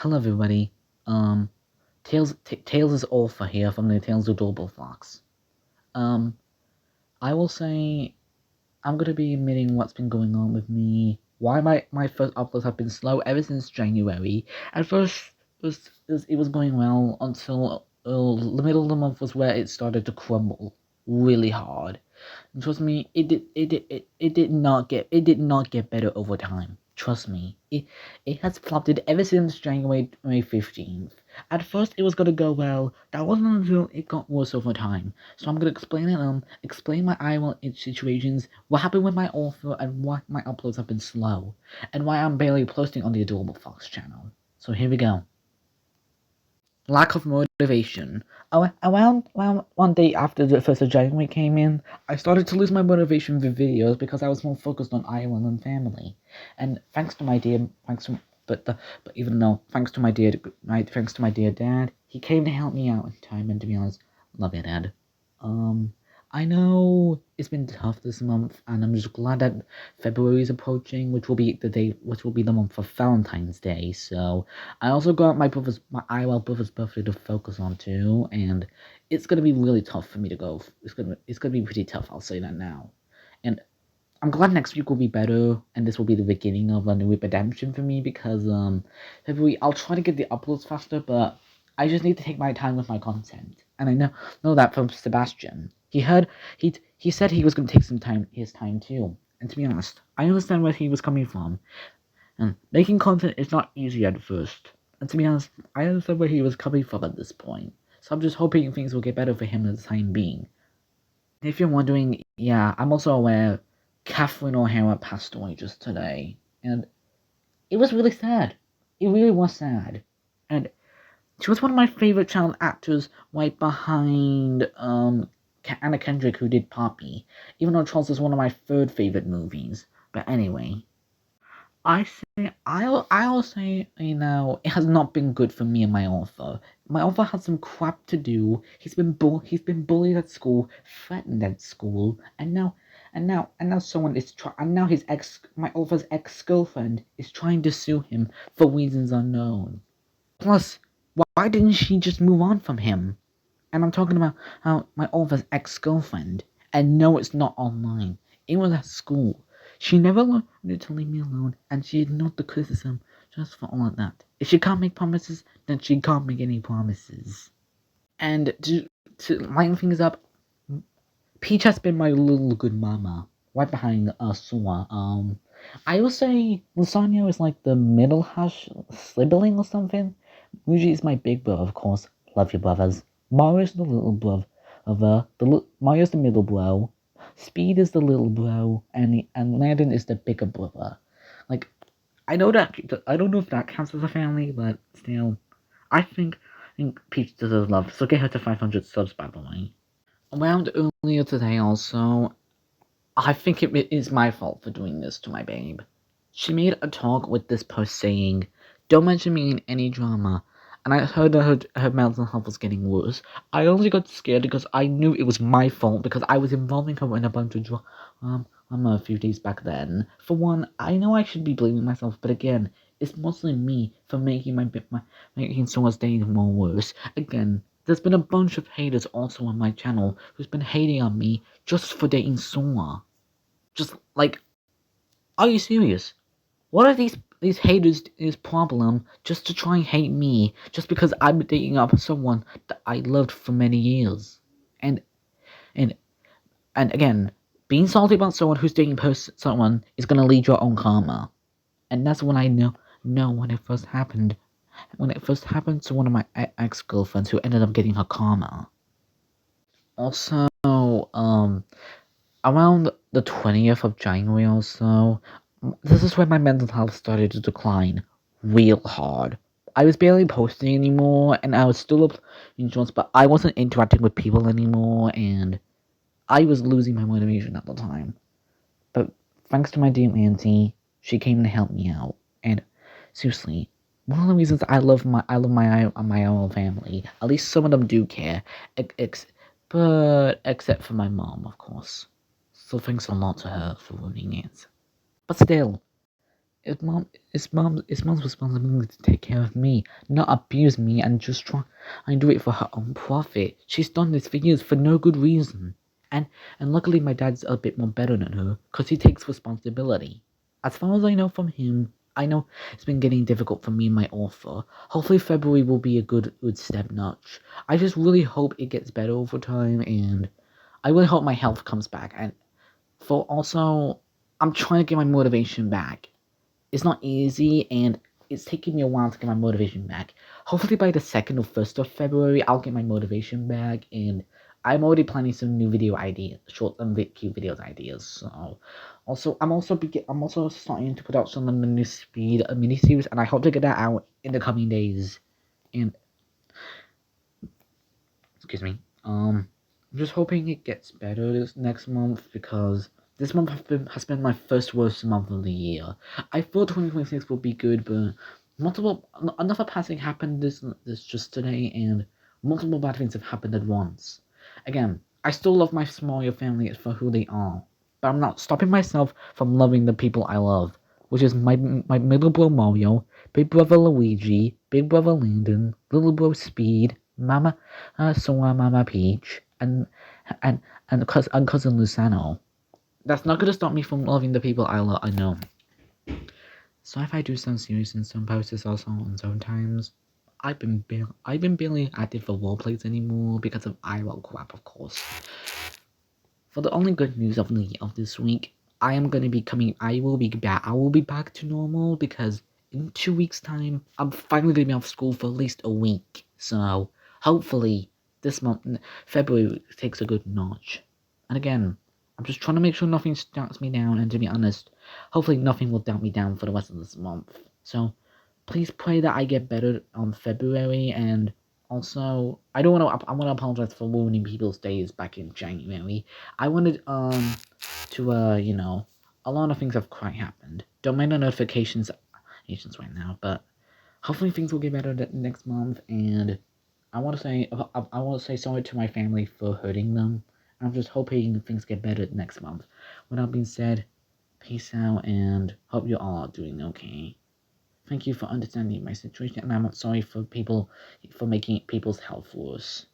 Hello, everybody. Tails is Alpha here from the Tales of Adorable Fox. Um, I will say I'm gonna be admitting what's been going on with me. Why my first uploads have been slow ever since January. At first, it was going well until the middle of the month was where it started to crumble really hard. And trust me, it did not get better over time. Trust me, it has plummeted ever since January 15th. At first, it was gonna go well. That wasn't until it got worse over time. So I'm gonna explain my IRL situations, what happened with my author, and why my uploads have been slow, and why I'm barely posting on the Adorable Fox channel. So here we go. Lack of motivation. Around one day after the 1st of January came in, I started to lose my motivation for videos because I was more focused on Ireland and family. And thanks to my dear, but even though thanks to my dear dad, he came to help me out in time. And to be honest, love you, Dad. Um, I know it's been tough this month, and I'm just glad that February is approaching, which will be the month for Valentine's Day. So I also got my IRL brother's birthday to focus on too, and it's gonna be really tough for me to go. It's gonna be pretty tough. I'll say that now, and I'm glad next week will be better, and this will be the beginning of a new redemption for me because February I'll try to get the uploads faster, but I just need to take my time with my content, and I know that from Sebastian. He said he was gonna take his time too, and to be honest, I understand where he was coming from. And making content is not easy at first. And to be honest, I understand where he was coming from at this point. So I'm just hoping things will get better for him at the time being. If you're wondering, yeah, I'm also aware Catherine O'Hara passed away just today. And it was really sad. It really was sad. And she was one of my favorite child actors right behind Anna Kendrick, who did Poppy. Even though Charles is one of my third favorite movies. But anyway. I'll say, it has not been good for me and my author. My author had some crap to do. He's been bullied at school, threatened at school, and now someone is and now my author's ex-girlfriend is trying to sue him for reasons unknown. Plus, why didn't she just move on from him? And I'm talking about how my author's ex-girlfriend. And no, it's not online. It was at school. She never wanted to leave me alone, and she ignored the criticism just for all of that. If she can't make promises, then she can't make any promises. And to line things up, Peach has been my little good mama, right behind Sua. I would say Lasagna is like the middle hash sibling or something. Muji is my big brother, of course. Love you, brothers. Mario's the little brother. Mario's the middle bro. Speed is the little bro, and Landon is the bigger brother. Like, I don't know if that counts as a family, but still, I think Peach deserves love. So get her to 500 subs, by the way. Around earlier today, also, I think it is my fault for doing this to my babe. She made a talk with this post saying, "Don't mention me in any drama." And I heard that her mental health was getting worse. I only got scared because I knew it was my fault because I was involving her in a bunch of drama a few days back then. For one, I know I should be blaming myself, but again, it's mostly me for making making someone's day more worse. Again, there's been a bunch of haters also on my channel who's been hating on me just for dating Sora. Just like, are you serious? What are these haters' problem just to try and hate me just because I'm dating up someone that I loved for many years? And and and again, being salty about someone who's dating someone is gonna lead your own karma. And that's when I know when it first happened. When it first happened to one of my ex-girlfriends who ended up getting her karma. Also, around the 20th of January or so, this is when my mental health started to decline real hard. I was barely posting anymore, and I was still uploading shorts, but I wasn't interacting with people anymore, and I was losing my motivation at the time. But thanks to my dear auntie, she came to help me out. And seriously, one of the reasons I love my own family, at least some of them do care, but except for my mom, of course. So thanks a lot to her for ruining it. But still, It's mom's responsibility to take care of me, not abuse me and just try and do it for her own profit. She's done this for years for no good reason. And and luckily my dad's a bit more better than her, cause he takes responsibility. As far as I know from him, I know it's been getting difficult for me and my author. Hopefully February will be a good step notch. I just really hope it gets better over time, and I really hope my health comes back. And for also, I'm trying to get my motivation back. It's not easy, and it's taking me a while to get my motivation back. Hopefully by the 2nd or 1st of February, I'll get my motivation back, and I'm already planning some new video ideas, short and cute videos ideas. So, I'm also starting to put out some of the new Speed mini series, and I hope to get that out in the coming days. And excuse me, I'm just hoping it gets better this next month, because this month has been my first worst month of the year. I thought 2026 would be good, but another passing happened this just today, and multiple bad things have happened at once. Again, I still love my smaller family for who they are, but I'm not stopping myself from loving the people I love, which is my middle brother Mario, big brother Luigi, big brother Landon, little bro Speed, Mama Sora, Mama Peach, and and cousin Lucano. That's not gonna stop me from loving the people I love. I know. So if I do some serious and some posts also on sometimes, I've been barely active for roleplays anymore because of IRL crap, of course. For the only good news of this week, I am gonna be coming. I will be back. I will be back to normal because in 2 weeks' time, I'm finally gonna be off school for at least a week. So hopefully this month, February, takes a good notch. And again, I'm just trying to make sure nothing starts me down. And to be honest, hopefully nothing will doubt me down for the rest of this month. So please pray that I get better on February. And also, I want to apologize for ruining people's days back in January. I wanted a lot of things have quite happened. Don't mind the notifications right now, but hopefully things will get better next month. And I want to say sorry to my family for hurting them. I'm just hoping things get better next month. With that being said, peace out, and hope you all are doing okay. Thank you for understanding my situation, and I'm sorry for making people's health worse.